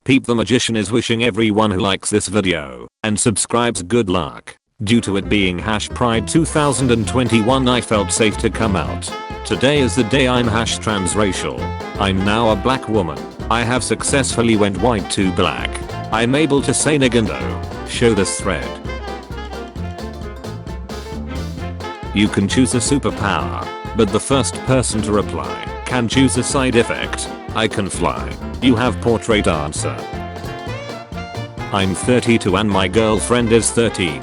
Peep the Magician is wishing everyone who likes this video and subscribes good luck. Due to it being #Pride 2021, I felt safe to come out. Today is the day I'm #transracial. I'm now a black woman. I have successfully went white to black. I'm able to say nigando. Show this thread. You can choose a superpower, but the first person to reply can choose a side effect. I can fly. You have portrait answer. I'm 32 and my girlfriend is 13.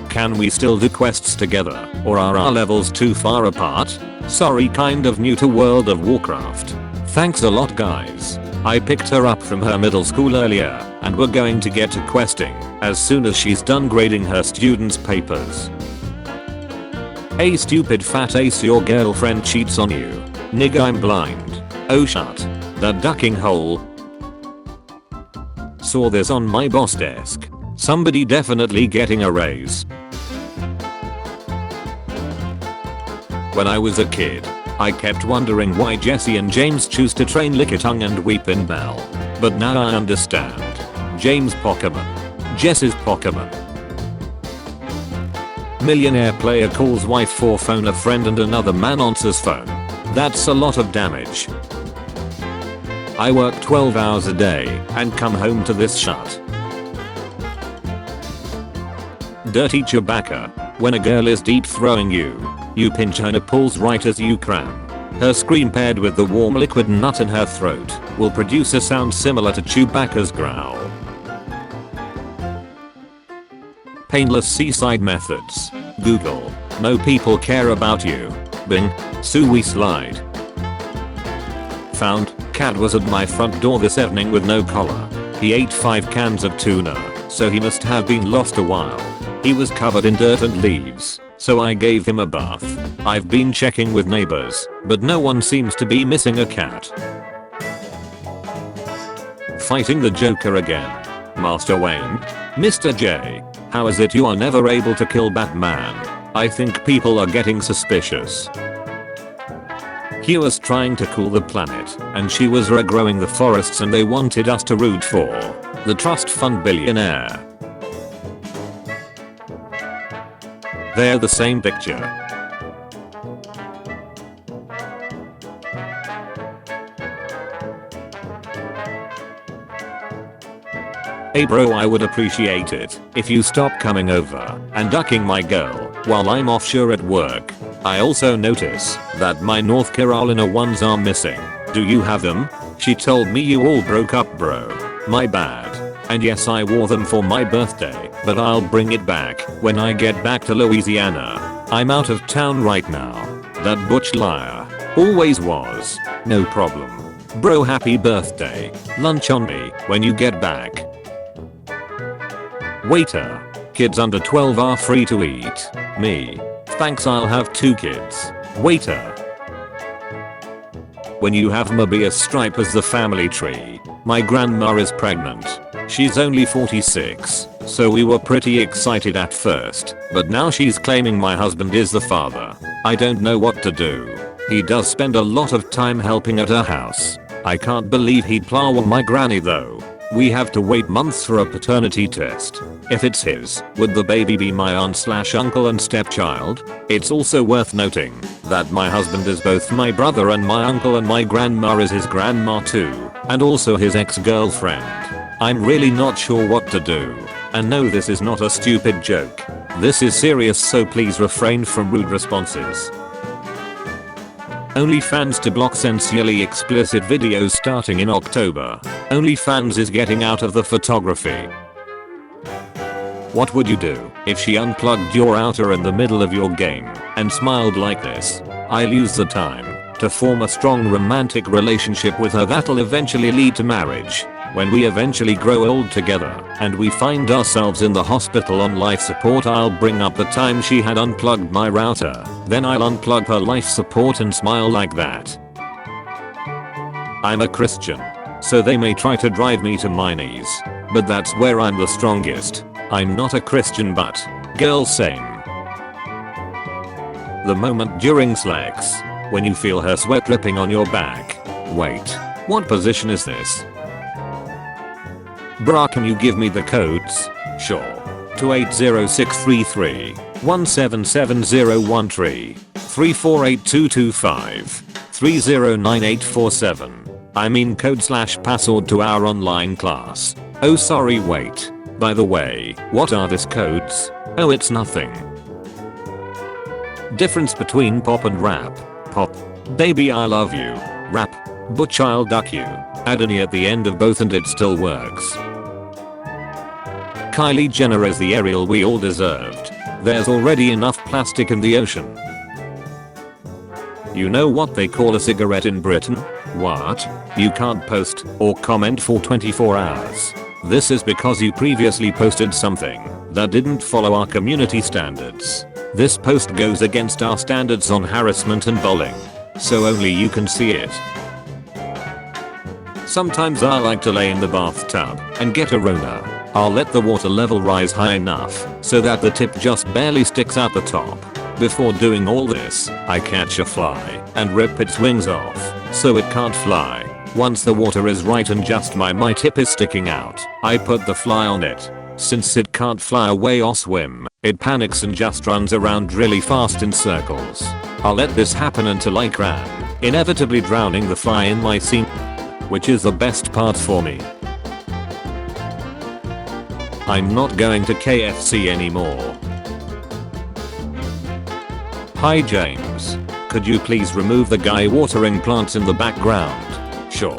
Can we still do quests together, or are our levels too far apart? Sorry, kind of new to World of Warcraft. Thanks a lot guys. I picked her up from her middle school earlier, and we're going to get to questing as soon as she's done grading her students' papers. Hey stupid fat ace, your girlfriend cheats on you. Nigga, I'm blind. Oh shut the ducking hole. Saw this on my boss desk. Somebody definitely getting a raise. When I was a kid, I kept wondering why Jesse and James choose to train Lickitung and Weepin' Bell. But now I understand. James Pokemon. Jesse's Pokemon. Millionaire player calls wife for phone a friend and another man answers phone. That's a lot of damage. I work 12 hours a day and come home to this shut. Dirty Chewbacca. When a girl is deep throwing you, you pinch her nipples right as you cram. Her scream paired with the warm liquid nut in her throat will produce a sound similar to Chewbacca's growl. Painless seaside methods. Google. No people care about you. Bing. Suey slide. Found. Cat was at my front door this evening with no collar. He ate 5 cans of tuna, so he must have been lost a while. He was covered in dirt and leaves, so I gave him a bath. I've been checking with neighbors, but no one seems to be missing a cat. Fighting the Joker again. Master Wayne. Mr. J. How is it you are never able to kill Batman? I think people are getting suspicious. He was trying to cool the planet, and she was regrowing the forests, and they wanted us to root for the trust fund billionaire. They're the same picture. Hey bro, I would appreciate it if you stop coming over and ducking my girl while I'm offshore at work. I also notice that my North Carolina ones are missing. Do you have them? She told me you all broke up bro. My bad. And yes, I wore them for my birthday, but I'll bring it back when I get back to Louisiana. I'm out of town right now. That butch liar. Always was. No problem. Bro, happy birthday. Lunch on me when you get back. Waiter. Kids under 12 are free to eat. Me. Thanks, I'll have 2 kids. Waiter. When you have Mobius stripe as the family tree. My grandma is pregnant. She's only 46, so we were pretty excited at first, but now she's claiming my husband is the father. I don't know what to do. He does spend a lot of time helping at her house. I can't believe he'd plow on my granny though. We have to wait months for a paternity test. If it's his, would the baby be my aunt/uncle and stepchild? It's also worth noting that my husband is both my brother and my uncle, and my grandma is his grandma too, and also his ex-girlfriend. I'm really not sure what to do. And no, this is not a stupid joke. This is serious, so please refrain from rude responses. OnlyFans to block sensually explicit videos starting in October. OnlyFans is getting out of the photography. What would you do if she unplugged your router in the middle of your game and smiled like this? I'll use the time to form a strong romantic relationship with her that'll eventually lead to marriage. When we eventually grow old together and we find ourselves in the hospital on life support, I'll bring up the time she had unplugged my router. Then I'll unplug her life support and smile like that. I'm a Christian, so they may try to drive me to my knees, but that's where I'm the strongest. I'm not a Christian, but girl, same. The moment during sex when you feel her sweat dripping on your back. Wait, what position is this? Bruh, can you give me the codes? Sure. 280633 1770113 348225 309847. I mean code/password to our online class. Oh sorry, wait. By the way, what are these codes? Oh, it's nothing. Difference between pop and rap. Pop. Baby I love you. Rap. Butch I'll duck you. Add an E at the end of both and it still works. Kylie Jenner is the Ariel we all deserved. There's already enough plastic in the ocean. You know what they call a cigarette in Britain? What? You can't post or comment for 24 hours. This is because you previously posted something that didn't follow our community standards. This post goes against our standards on harassment and bullying, so only you can see it. Sometimes I like to lay in the bathtub and get a Rona. I'll let the water level rise high enough so that the tip just barely sticks out the top. Before doing all this, I catch a fly and rip its wings off so it can't fly. Once the water is right and just my tip is sticking out, I put the fly on it. Since it can't fly away or swim, it panics and just runs around really fast in circles. I'll let this happen until I cram, inevitably drowning the fly in my seam, which is the best part for me. I'm not going to KFC anymore. Hi James. Could you please remove the guy watering plants in the background? Sure.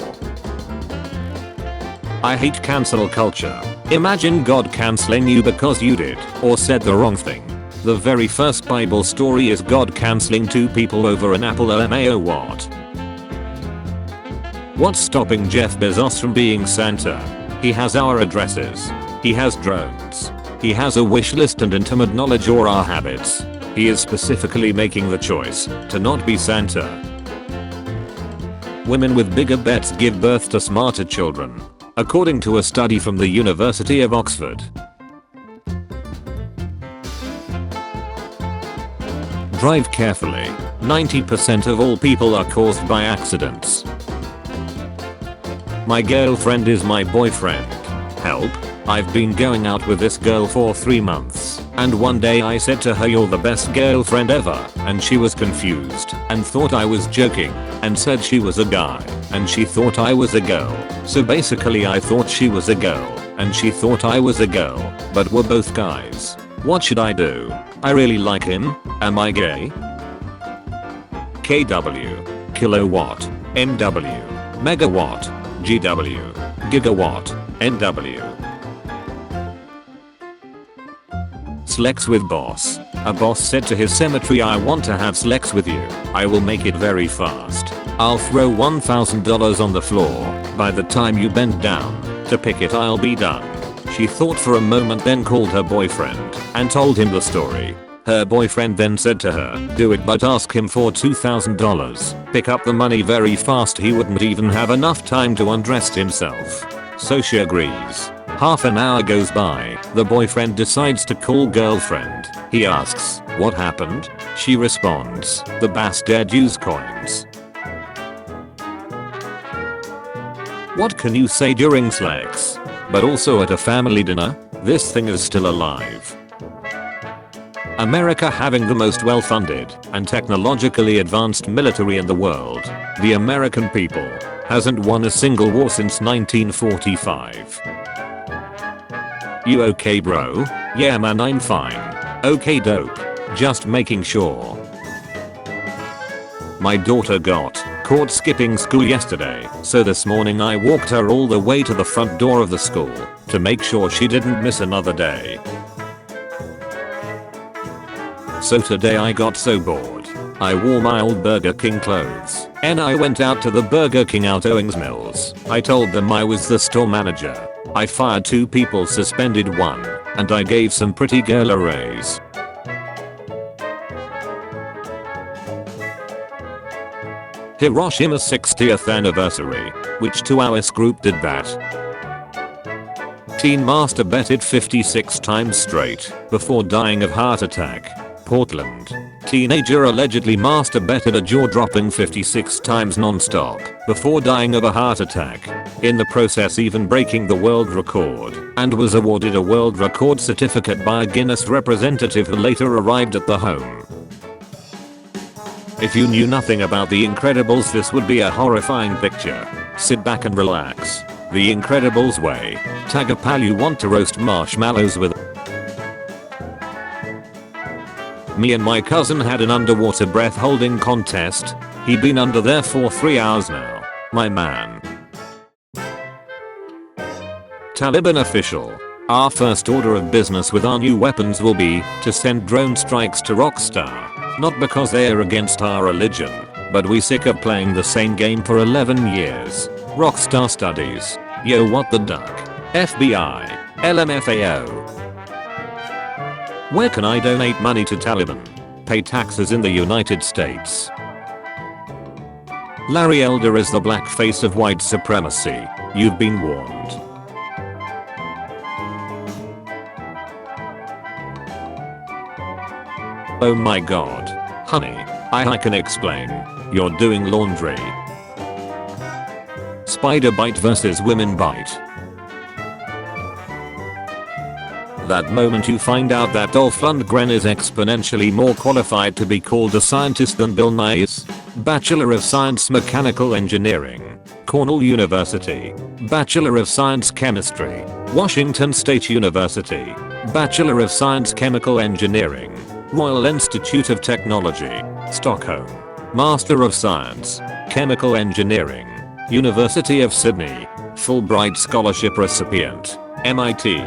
I hate cancel culture. Imagine God canceling you because you did or said the wrong thing. The very first Bible story is God canceling two people over an apple. LMAO what? What's stopping Jeff Bezos from being Santa? He has our addresses. He has drones. He has a wish list and intimate knowledge or our habits. He is specifically making the choice to not be Santa. Women with bigger bets give birth to smarter children, according to a study from the University of Oxford. Drive carefully. 90% of all people are caused by accidents. My girlfriend is my boyfriend. Help. I've been going out with this girl for 3 months, and one day I said to her, "You're the best girlfriend ever," and she was confused and thought I was joking and said she was a guy and she thought I was a girl. So basically I thought she was a girl and she thought I was a girl, but we're both guys. What should I do? I really like him. Am I gay? KW, kilowatt, MW, megawatt, GW, gigawatt, NW. Slex with boss. A boss said to his cemetery, "I want to have slex with you. I will make it very fast. I'll throw $1,000 on the floor. By the time you bend down to pick it, I'll be done." She thought for a moment, then called her boyfriend and told him the story. Her boyfriend then said to her, "Do it, but ask him for $2,000. Pick up the money very fast. He wouldn't even have enough time to undress himself." So she agrees. Half an hour goes by. The boyfriend decides to call girlfriend. He asks, "What happened?" She responds, "The bastard used coins." What can you say during sex? But also at a family dinner? This thing is still alive. America having the most well-funded and technologically advanced military in the world. The American people hasn't won a single war since 1945. You okay, bro? Yeah man, I'm fine. Okay, dope. Just making sure. My daughter got caught skipping school yesterday, so this morning I walked her all the way to the front door of the school to make sure she didn't miss another day. So today I got so bored, I wore my old Burger King clothes and I went out to the Burger King out Owings Mills. I told them I was the store manager. I fired 2 people, suspended 1, and I gave some pretty girl a raise. Hiroshima's 60th anniversary. Which 2-hour group did that? Teen masturbated 56 times straight before dying of heart attack. Portland. teenager allegedly masturbated a jaw-dropping 56 times non-stop before dying of a heart attack, in the process even breaking the world record, and was awarded a world record certificate by a Guinness representative who later arrived at the home. If you knew nothing about The Incredibles, this would be a horrifying picture. Sit back and relax. The Incredibles way. Tag a pal you want to roast marshmallows with. Me and my cousin had an underwater breath holding contest. He'd been under there for 3 hours now. My man. Taliban official. Our first order of business with our new weapons will be to send drone strikes to Rockstar. Not because they are against our religion, but we sick of playing the same game for 11 years. Rockstar Studies. Yo, what the duck? FBI. LMFAO. Where can I donate money to Taliban? Pay taxes in the United States. Larry Elder is the black face of white supremacy. You've been warned. Oh my god. Honey, I can explain. You're doing laundry. Spider bite versus women bite. That moment you find out that Dolph Lundgren is exponentially more qualified to be called a scientist than Bill Nye is. Bachelor of Science Mechanical Engineering. Cornell University. Bachelor of Science Chemistry. Washington State University. Bachelor of Science Chemical Engineering. Royal Institute of Technology. Stockholm. Master of Science. Chemical Engineering. University of Sydney. Fulbright Scholarship recipient. MIT.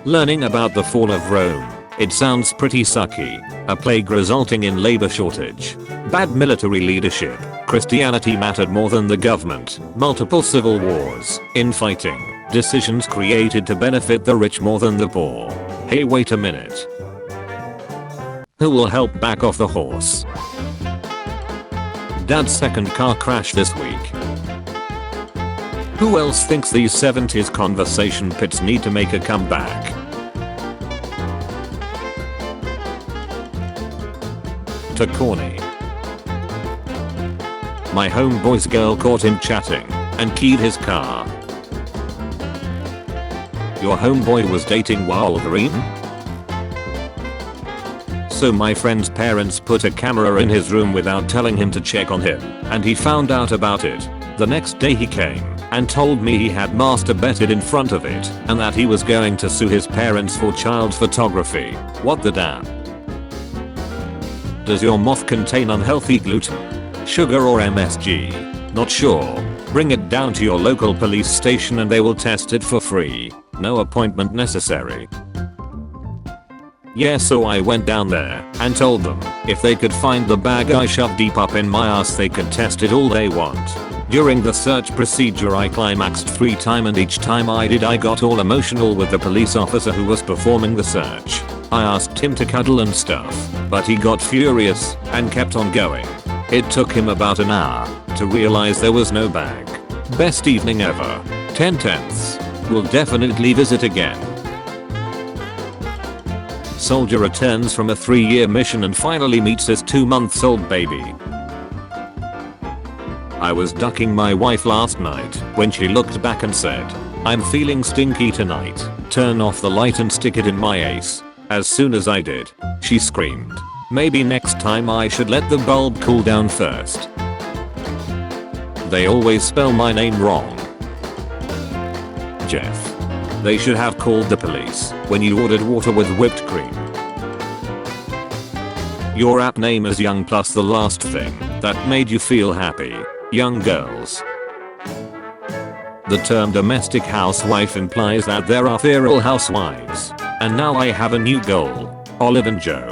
Learning about the fall of Rome. It sounds pretty sucky. A plague resulting in labor shortage. Bad military leadership. Christianity mattered more than the government. Multiple civil wars. Infighting. Decisions created to benefit the rich more than the poor. Hey, wait a minute. Who will help back off the horse? Dad's second car crash this week. Who else thinks these 70s conversation pits need to make a comeback? To corny. My homeboy's girl caught him chatting and keyed his car. Your homeboy was dating Wolverine? So my friend's parents put a camera in his room without telling him to check on him, and he found out about it. The next day he came and told me he had masturbated in front of it and that he was going to sue his parents for child photography. What the damn? Does your moth contain unhealthy gluten, sugar or MSG? Not sure. Bring it down to your local police station and they will test it for free. No appointment necessary. Yeah, so I went down there and told them if they could find the bag I shoved deep up in my ass they could test it all they want. During the search procedure I climaxed 3 times and each time I did I got all emotional with the police officer who was performing the search. I asked him to cuddle and stuff, but he got furious and kept on going. It took him about an hour to realize there was no bag. Best evening ever. 10/10. Will definitely visit again. Soldier returns from a 3-year mission and finally meets his 2-month-old baby. I was ducking my wife last night when she looked back and said, "I'm feeling stinky tonight. Turn off the light and stick it in my ace." As soon as I did, she screamed, "Maybe next time I should let the bulb cool down first." They always spell my name wrong. Jeff. They should have called the police when you ordered water with whipped cream. Your app name is Young plus the last thing that made you feel happy. Young girls. The term domestic housewife implies that there are feral housewives. And now I have a new goal. Olive and Joe.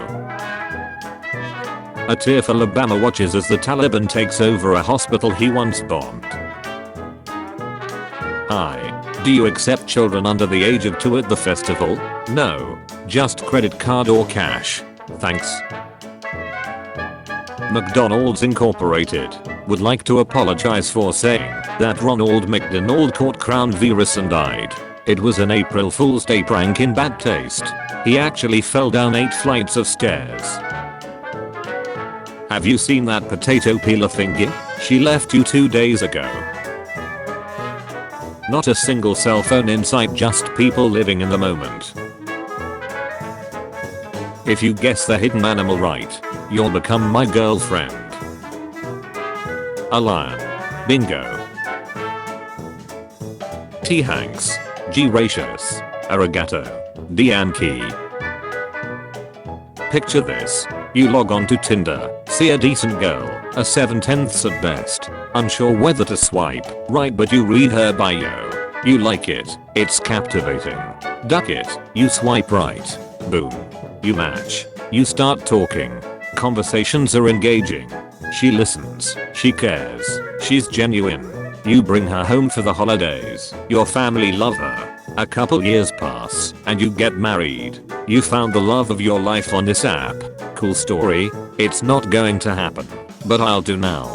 A tearful Obama watches as the Taliban takes over a hospital he once bombed. Hi. Do you accept children under the age of 2 at the festival? No. Just credit card or cash. Thanks. McDonald's Incorporated would like to apologize for saying that Ronald McDonald caught crown virus and died. It was an April Fool's Day prank in bad taste. He actually fell down 8 flights of stairs. Have you seen that potato peeler thingy? She left you 2 days ago. Not a single cell phone in sight, just people living in the moment. If you guess the hidden animal right, you'll become my girlfriend. A lion. Bingo. T. Hanks. G. Gracious. Arigato. D. Yankee. Picture this. You log on to Tinder, see a decent girl, a 7/10 at best, unsure whether to swipe right, but you read her bio. You like it, it's captivating. Duck it, you swipe right. Boom. You match. You start talking. Conversations are engaging. She listens. She cares. She's genuine. You bring her home for the holidays. Your family love her. A couple years pass and you get married. You found the love of your life on this app. Cool story. It's not going to happen, but I'll do now.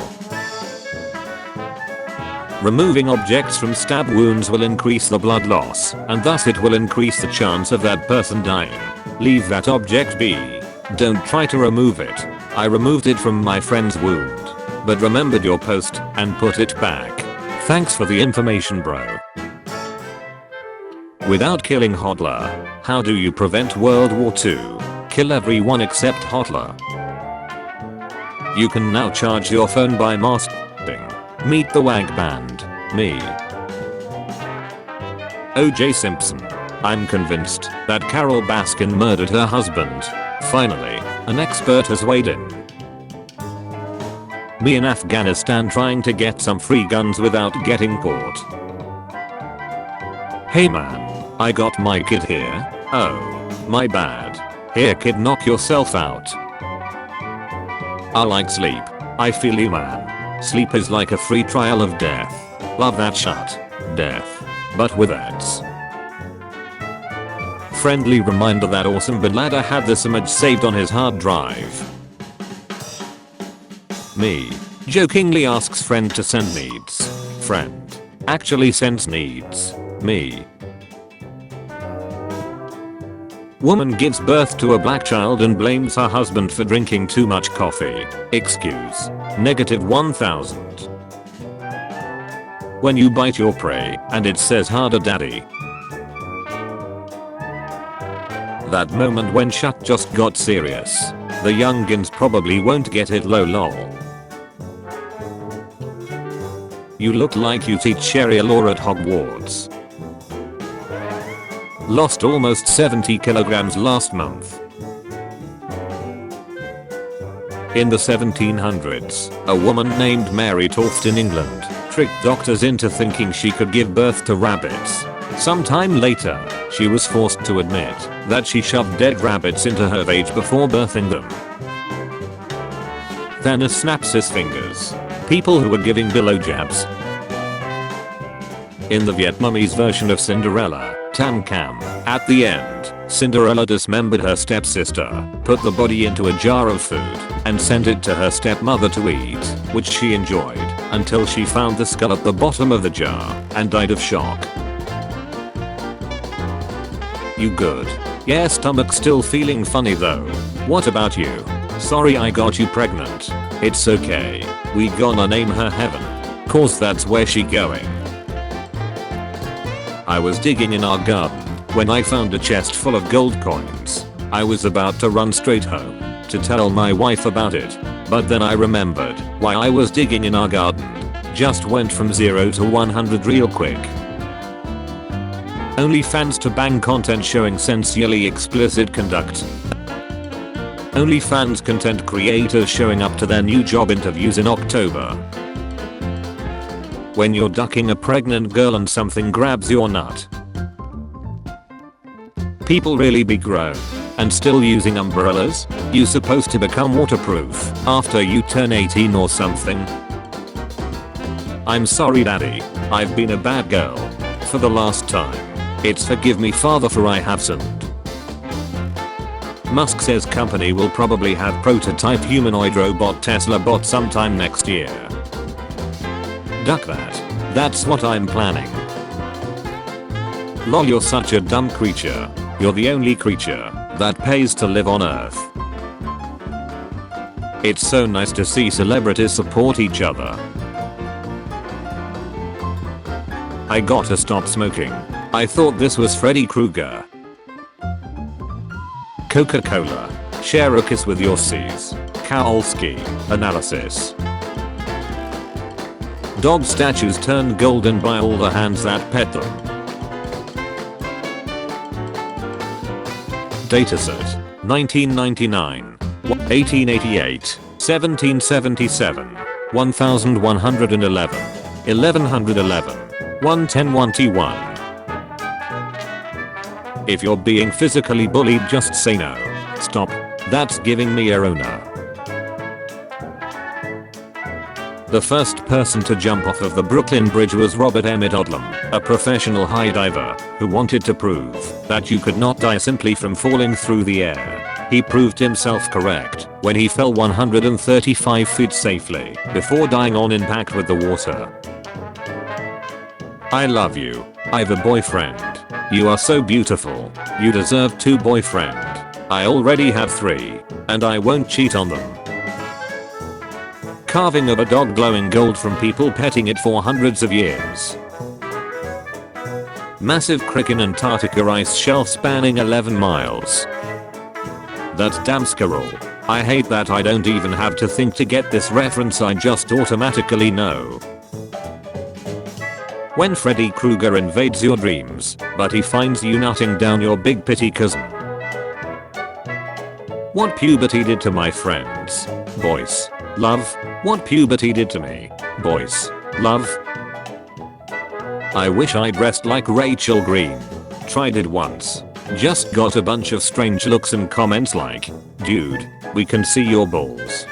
Removing objects from stab wounds will increase the blood loss, and thus it will increase the chance of that person dying. Leave that object be. Don't try to remove it. I removed it from my friend's wound, but remembered your post and put it back. Thanks for the information, bro. Without killing Hodler, how do you prevent World War II? Kill everyone except Hodler. You can now charge your phone by masking. Meet the Wag Band. Me. O.J. Simpson. I'm convinced that Carol Baskin murdered her husband. Finally, an expert has weighed in. Me in Afghanistan trying to get some free guns without getting caught. Hey man, I got my kid here. Oh, my bad. Here kid, knock yourself out. I like sleep. I feel you, man. Sleep is like a free trial of death. Love that shut. Death. But with ads. Friendly reminder that Awesome Bin Laden had this image saved on his hard drive. Me. Jokingly asks friend to send needs. Friend. Actually sends needs. Me. Woman gives birth to a black child and blames her husband for drinking too much coffee. Excuse. -1000. When you bite your prey and it says harder daddy. That moment when shut just got serious. The youngins probably won't get it, lol. You look like you teach Sharia law at Hogwarts. Lost almost 70 kilograms last month. In the 1700s, a woman named Mary Toft in England tricked doctors into thinking she could give birth to rabbits. Sometime later, she was forced to admit that she shoved dead rabbits into her vag before birthing them. Thanos snaps his fingers. People who were giving blowjabs. In the Vietnamese version of Cinderella, Tam Cam, at the end, Cinderella dismembered her stepsister, put the body into a jar of food, and sent it to her stepmother to eat, which she enjoyed, until she found the skull at the bottom of the jar, and died of shock. You good? Yeah, stomach still feeling funny though. What about you? Sorry I got you pregnant. It's okay. We gonna name her Heaven. Cause that's where she going. I was digging in our garden when I found a chest full of gold coins. I was about to run straight home to tell my wife about it, but then I remembered why I was digging in our garden. Just went from 0 to 100 real quick. OnlyFans to ban content showing sensually explicit conduct. OnlyFans content creators showing up to their new job interviews in October. When you're ducking a pregnant girl and something grabs your nut. People really be grown and still using umbrellas? You supposed to become waterproof after you turn 18 or something? I'm sorry daddy, I've been a bad girl. For the last time. It's forgive me father for I have sinned. Musk says company will probably have prototype humanoid robot Tesla bot sometime next year. Duck that. That's what I'm planning. Lol, you're such a dumb creature. You're the only creature that pays to live on Earth. It's so nice to see celebrities support each other. I gotta stop smoking. I thought this was Freddy Krueger. Coca-Cola. Share a kiss with your C's. Kowalski. Analysis. Dog statues turned golden by all the hands that pet them. Dataset. 1999. 1888. 1777. 1111. 1111. 1101. If you're being physically bullied, just say no. Stop. That's giving me a Rona. The first person to jump off of the Brooklyn Bridge was Robert Emmett Odlum, a professional high diver, who wanted to prove that you could not die simply from falling through the air. He proved himself correct when he fell 135 feet safely before dying on impact with the water. I love you. I've a boyfriend. You are so beautiful. You deserve 2 boyfriend. I already have 3, and I won't cheat on them. Carving of a dog glowing gold from people petting it for hundreds of years. Massive crick in Antarctica ice shelf spanning 11 miles. That damn squirrel. I hate that I don't even have to think to get this reference, I just automatically know. When Freddy Krueger invades your dreams, but he finds you nutting down your big pitty cousin. What puberty did to my friends. Boys. Love. What puberty did to me. Boys. Love. I wish I dressed like Rachel Green. Tried it once. Just got a bunch of strange looks and comments like, dude, we can see your balls.